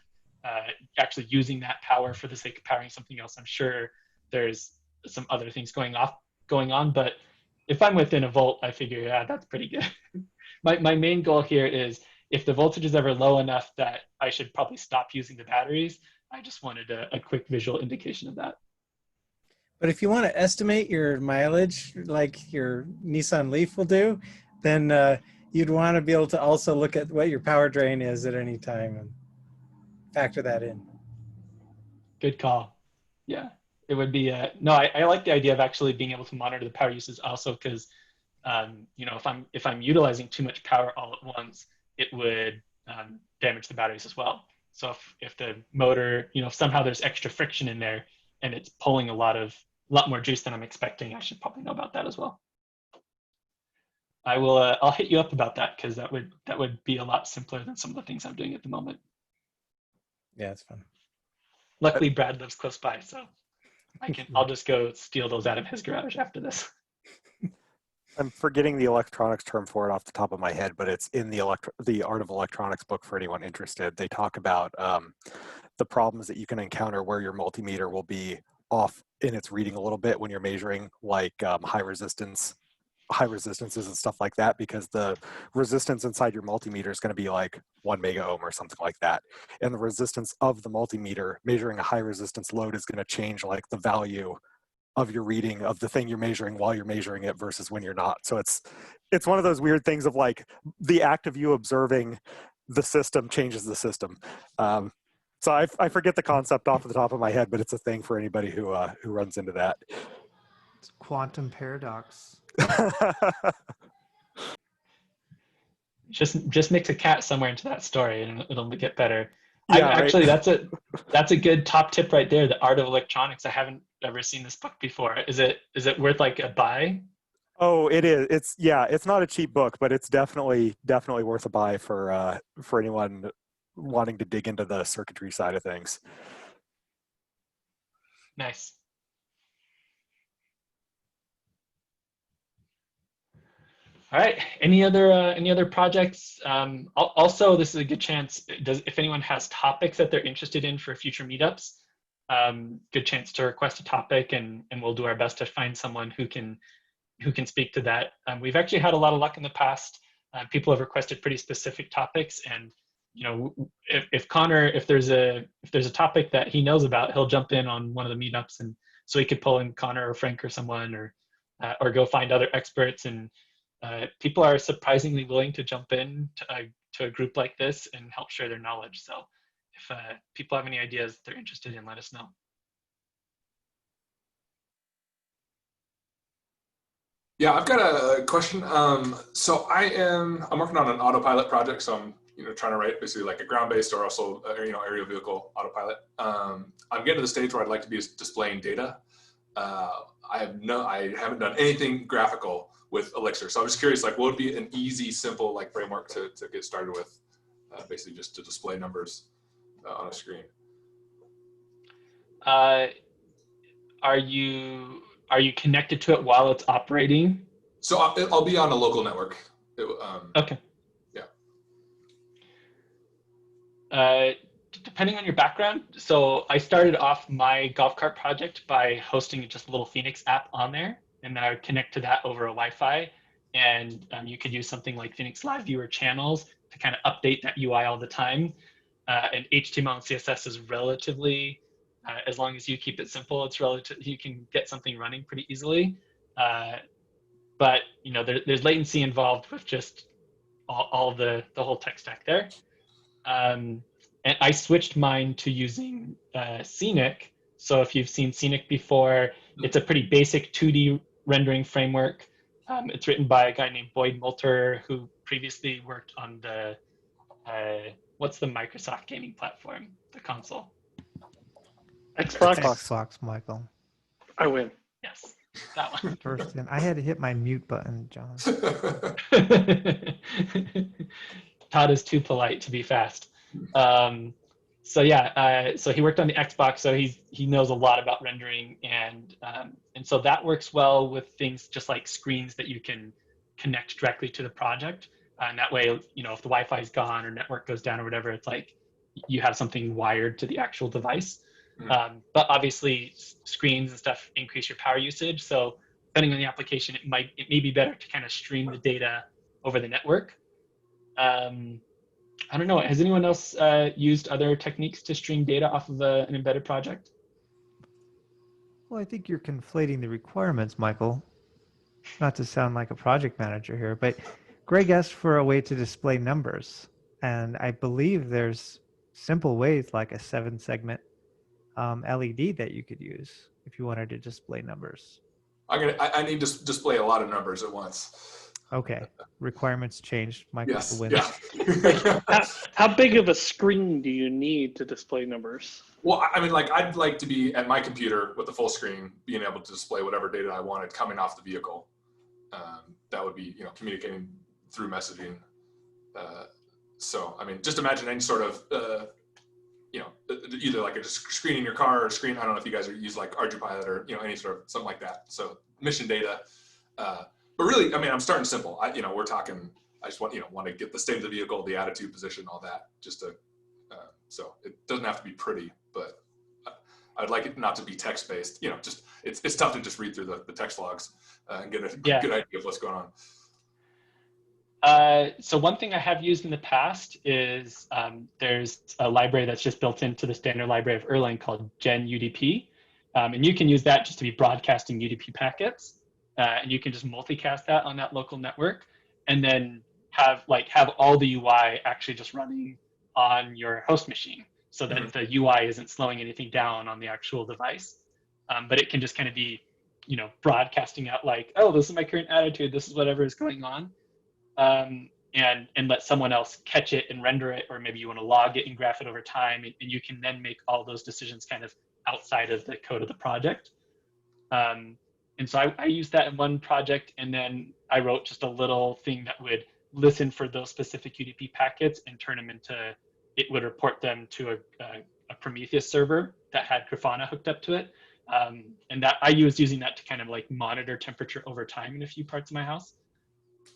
actually using that power for the sake of powering something else. I'm sure there's some other things going on, but if I'm within a volt, I figure, yeah, that's pretty good. My main goal here is if the voltage is ever low enough that I should probably stop using the batteries, I just wanted a quick visual indication of that. But if you want to estimate your mileage, like your Nissan Leaf will do, then you'd want to be able to also look at what your power drain is at any time and factor that in. Good call. Yeah, it would be. No, I like the idea of actually being able to monitor the power uses also because, you know, if I'm utilizing too much power all at once, it would damage the batteries as well. So if the motor, you know, if somehow there's extra friction in there and it's pulling a lot more juice than I'm expecting, I should probably know about that as well. I will. I'll hit you up about that because that would be a lot simpler than some of the things I'm doing at the moment. Yeah, it's fun. Luckily, Brad lives close by, so I'll just go steal those out of his garage after this. I'm forgetting the electronics term for it off the top of my head, but it's in the Art of Electronics book for anyone interested. They talk about the problems that you can encounter where your multimeter will be off in its reading a little bit when you're measuring like high resistances and stuff like that, because the resistance inside your multimeter is going to be like 1 mega ohm or something like that. And the resistance of the multimeter measuring a high resistance load is going to change like the value of your reading of the thing you're measuring while you're measuring it versus when you're not. So it's one of those weird things of like the act of you observing the system changes the system. So I forget the concept off the top of my head, but it's a thing for anybody who runs into that. It's quantum paradox. Just mix a cat somewhere into that story and it'll get better. Yeah, actually, right. that's a good top tip right there. The Art of Electronics. I haven't ever seen this book before. Is it worth like a buy? Oh, it is. It's not a cheap book, but it's definitely worth a buy for anyone wanting to dig into the circuitry side of things. Nice. All right. Any other projects? Also, this is a good chance. If anyone has topics that they're interested in for future meetups, good chance to request a topic, and we'll do our best to find someone who can speak to that. We've actually had a lot of luck in the past. People have requested pretty specific topics, and you know, if Connor, if there's a topic that he knows about, he'll jump in on one of the meetups, and so he could pull in Connor or Frank or someone, or go find other experts. And people are surprisingly willing to jump in to a group like this and help share their knowledge. So if people have any ideas they're interested in, let us know. Yeah, I've got a question. So I'm working on an autopilot project. So I'm trying to write basically like a ground-based or also aerial vehicle autopilot. I'm getting to the stage where I'd like to be displaying data. I haven't done anything graphical with Elixir. So I'm just curious, like, what would be an easy, simple like framework to get started with, basically just to display numbers on a screen. Are you connected to it while it's operating? So I'll be on a local network. Okay. Yeah. Depending on your background, so I started off my golf cart project by hosting just a little Phoenix app on there, and then I would connect to that over a Wi-Fi, and you could use something like Phoenix Live Viewer channels to kind of update that UI all the time. And HTML and CSS is relatively, as long as you keep it simple, it's you can get something running pretty easily. But there's latency involved with just all the whole tech stack there. And I switched mine to using Scenic. So if you've seen Scenic before, it's a pretty basic 2D rendering framework. It's written by a guy named Boyd Moulter, who previously worked on the, what's the Microsoft gaming platform, the console? Xbox, Michael. I win. Yes, that one. First, and I had to hit my mute button, John. Todd is too polite to be fast. So he worked on the Xbox, so he knows a lot about rendering, and so that works well with things just like screens that you can connect directly to the project, and that way, if the Wi-Fi is gone or network goes down or whatever, it's like you have something wired to the actual device. But obviously, screens and stuff increase your power usage, so depending on the application, it may be better to kind of stream the data over the network. I don't know. Has anyone else used other techniques to stream data off of an embedded project? Well, I think you're conflating the requirements, Michael. Not to sound like a project manager here, but Greg asked for a way to display numbers. And I believe there's simple ways like a 7-segment LED that you could use if you wanted to display numbers. I need to display a lot of numbers at once. Okay, requirements changed. Michael's the Yes, winner. yeah. How big of a screen do you need to display numbers? Well, I mean, like, I'd like to be at my computer with the full screen, being able to display whatever data I wanted coming off the vehicle. That would be, communicating through messaging. So, I mean, just imagine any sort of, either like a screen in your car or a screen. I don't know if you guys use like ArduPilot or, any sort of something like that. So mission data. But really, I mean, I'm starting simple. We're talking, I just want to get the state of the vehicle, the attitude, position, all that, just to, so it doesn't have to be pretty, but I'd like it not to be text-based. Just it's tough to just read through the text logs and get a good idea of what's going on. So one thing I have used in the past is there's a library that's just built into the standard library of Erlang called Gen UDP. And you can use that just to be broadcasting UDP packets. And you can just multicast that on that local network, and then have all the UI actually just running on your host machine, so that the UI isn't slowing anything down on the actual device. But it can just kind of be, broadcasting out like, oh, this is my current attitude, this is whatever is going on, and let someone else catch it and render it, or maybe you want to log it and graph it over time, and you can then make all those decisions kind of outside of the code of the project. And so I used that in one project, and then I wrote just a little thing that would listen for those specific UDP packets and turn them into, it would report them to a Prometheus server that had Grafana hooked up to it. And that I was using that to kind of like monitor temperature over time in a few parts of my house.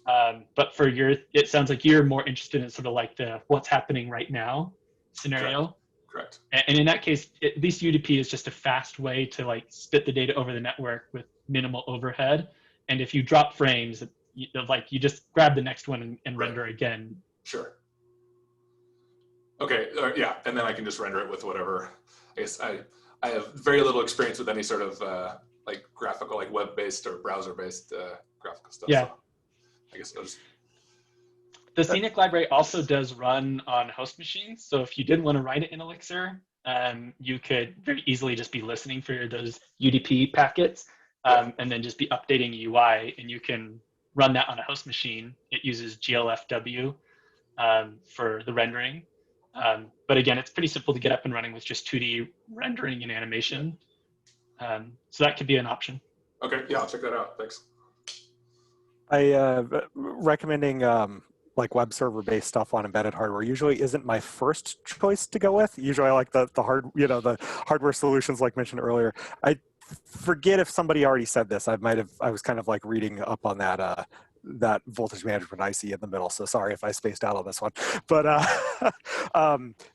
But for it sounds like you're more interested in sort of like the what's happening right now scenario. Correct. And in that case, at least UDP is just a fast way to like spit the data over the network with minimal overhead. And if you drop frames, you just grab the next one and Right. render again. Sure. Okay, yeah, and then I can just render it with whatever. I guess I have very little experience with any sort of like graphical, like web-based or browser-based graphical stuff. Yeah. So I guess I'll just. The Scenic library also does run on host machines. So if you did want to write it in Elixir, you could very easily just be listening for those UDP packets and then just be updating UI, and you can run that on a host machine. It uses GLFW for the rendering. But again, it's pretty simple to get up and running with just 2D rendering and animation. So that could be an option. Okay, yeah, I'll check that out. Thanks. Recommending like web server based stuff on embedded hardware usually isn't my first choice to go with. Usually I like the the hardware solutions like mentioned earlier. I forget if somebody already said this. I was kind of like reading up on that that voltage management IC in the middle. So sorry if I spaced out on this one, but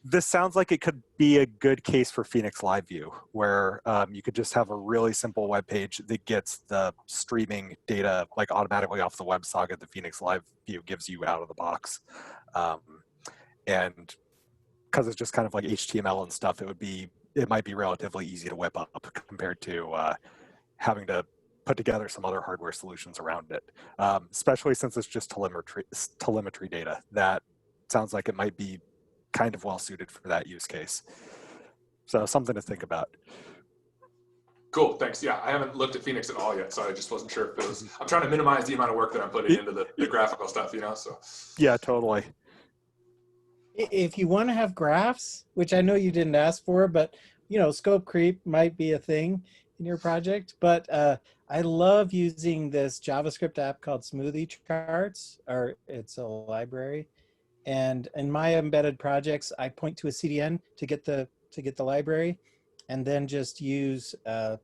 this sounds like it could be a good case for Phoenix Live View, where you could just have a really simple web page that gets the streaming data like automatically off the WebSocket that Phoenix Live View gives you out of the box. And because it's just kind of like HTML and stuff, it might be relatively easy to whip up compared to having to put together some other hardware solutions around it, especially since it's just telemetry data. That sounds like it might be kind of well suited for that use case. So something to think about. Cool, thanks. Yeah, I haven't looked at Phoenix at all yet, so I just wasn't sure if it was. I'm trying to minimize the amount of work that I'm putting into the graphical stuff, So. Yeah, totally. If you want to have graphs, which I know you didn't ask for, but scope creep might be a thing in your project. But I love using this JavaScript app called Smoothie Charts, or it's a library. And in my embedded projects, I point to a CDN to get the library, and then just use an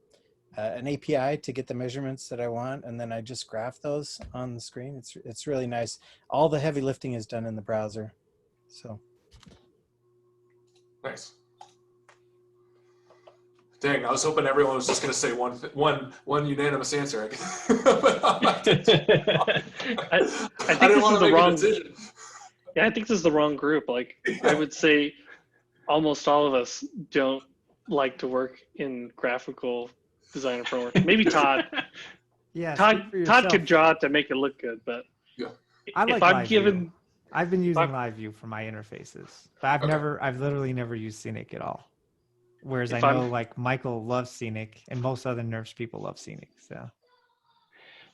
API to get the measurements that I want, and then I just graph those on the screen. It's really nice. All the heavy lifting is done in the browser. So nice. Dang, I was hoping everyone was just going to say one unanimous answer. I think I didn't this want is to the make wrong. a decision. Yeah, I think this is the wrong group. Like, I would say almost all of us don't like to work in graphical design framework. Maybe Todd. Yeah, Todd could draw it to make it look good, but I like if I'm Live given, View. I've been using Live View for my interfaces, but I've literally never used Scenic at all. Whereas I know like Michael loves Scenic and most other NERSC people love Scenic. So,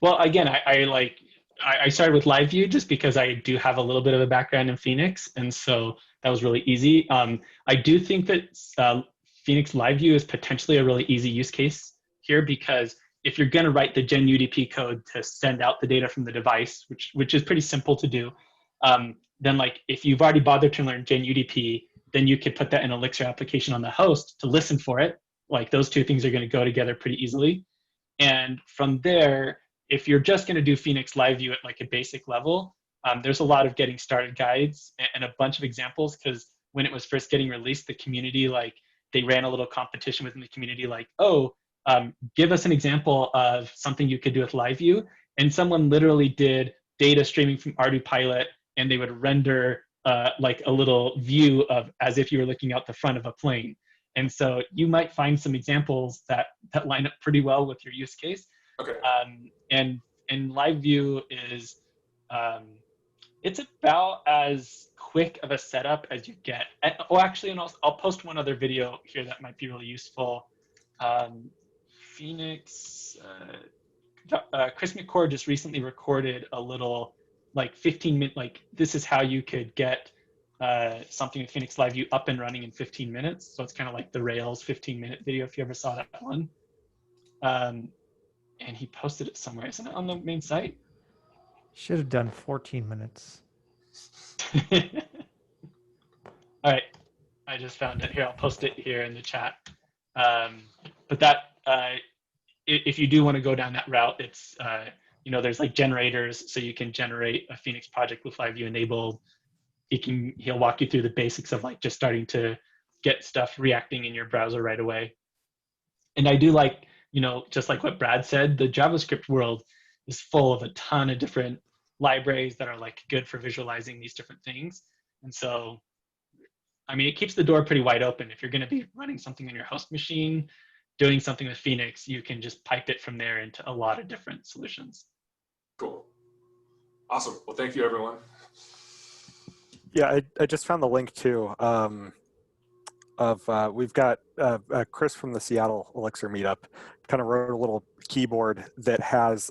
well, again, I started with Live View just because I do have a little bit of a background in Phoenix, and so that was really easy. I do think that Phoenix Live View is potentially a really easy use case here, because if you're going to write the Gen UDP code to send out the data from the device, which is pretty simple to do, then like if you've already bothered to learn Gen UDP, then you could put that in an Elixir application on the host to listen for it. Like those two things are going to go together pretty easily. And from there, if you're just going to do Phoenix Live View at like a basic level, there's a lot of getting started guides and a bunch of examples, because when it was first getting released, the community, like they ran a little competition within the community, like, give us an example of something you could do with Live View. And someone literally did data streaming from Pilot, and they would render like a little view of as if you were looking out the front of a plane. And so you might find some examples that line up pretty well with your use case. Okay. And Live View is, it's about as quick of a setup as you get. Actually, and I'll post one other video here that might be really useful. Phoenix, Chris McCord just recently recorded a little like 15-minute, like this is how you could get something with Phoenix Live View up and running in 15 minutes. So it's kind of like the Rails 15-minute video, if you ever saw that one. And he posted it somewhere. Isn't it on the main site? should have done 14 minutes. All right, I just found it here. I'll post it here in the chat. But that, if you do want to go down that route, it's there's like generators, so you can generate a Phoenix project with live view enabled. He'll walk you through the basics of like just starting to get stuff reacting in your browser right away. And I do like, just like what Brad said, the JavaScript world is full of a ton of different libraries that are like good for visualizing these different things. And so, I mean, it keeps the door pretty wide open. If you're going to be running something on your host machine, doing something with Phoenix, you can just pipe it from there into a lot of different solutions. Cool. Awesome. Well, thank you, everyone. Yeah, I just found the link too. We've got Chris from the Seattle Elixir meetup kind of wrote a little keyboard that has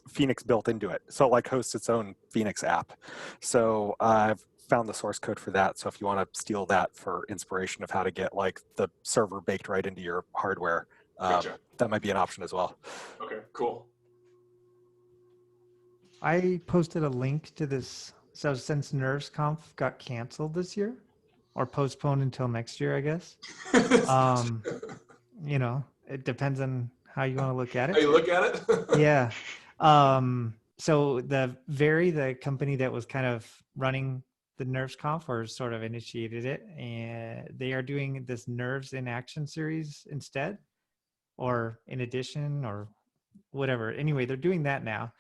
Phoenix built into it. So it like hosts its own Phoenix app. So I've found the source code for that. So if you want to steal that for inspiration of how to get like the server baked right into your hardware, Gotcha. that might be an option as well. Okay, cool. I posted a link to this. So since NervesConf got canceled this year, or postponed until next year, I guess. It depends on how you want to look at it. How you look at it? Yeah. So the company that was kind of running the NervesConf or sort of initiated it, and they are doing this Nerves in Action series instead, or in addition, or whatever. Anyway, they're doing that now.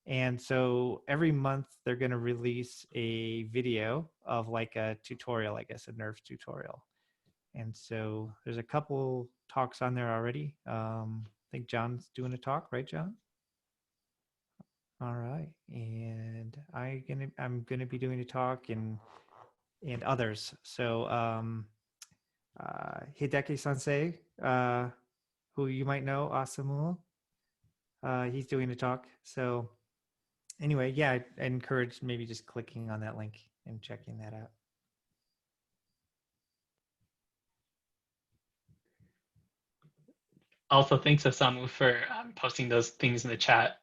And so every month they're going to release a video of like a tutorial, I guess, a Nerves tutorial. And so there's a couple talks on there already. I think John's doing a talk, right, John? All right. And I'm gonna be doing a talk and others. So Hideki Sensei, who you might know, Asamu, he's doing a talk. So anyway, yeah, I encourage maybe just clicking on that link and checking that out. Also, thanks Osamu for posting those things in the chat.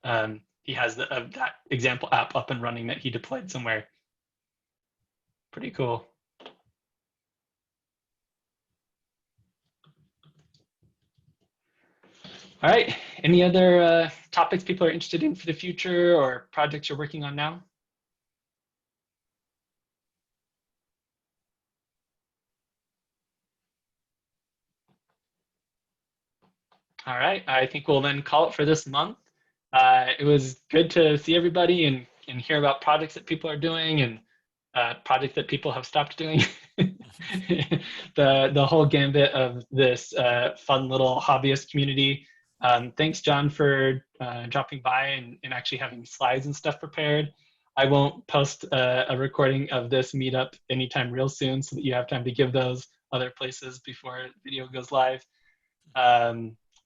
He has that example app up and running that he deployed somewhere. Pretty cool. All right, any other topics people are interested in for the future or projects you're working on now? All right, I think we'll then call it for this month. It was good to see everybody and hear about projects that people are doing and projects that people have stopped doing. the whole gambit of this fun little hobbyist community. Thanks, John, for dropping by and actually having slides and stuff prepared. I won't post a recording of this meetup anytime real soon so that you have time to give those other places before the video goes live.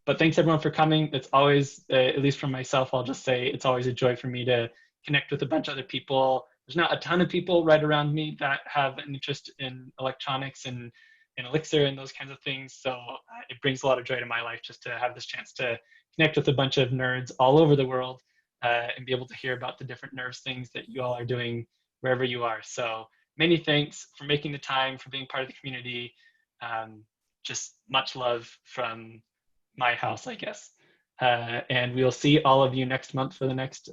But thanks everyone for coming. It's always, at least for myself, I'll just say it's always a joy for me to connect with a bunch of other people. There's not a ton of people right around me that have an interest in electronics and Elixir and those kinds of things. So it brings a lot of joy to my life just to have this chance to connect with a bunch of nerds all over the world and be able to hear about the different Nerves things that you all are doing wherever you are. So many thanks for making the time, for being part of the community. Just much love from my house, I guess. And we'll see all of you next month for the next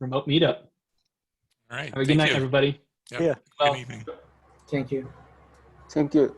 remote meetup. All right. Have a good night, everybody. Yep. Yeah. Good evening. Thank you. Thank you.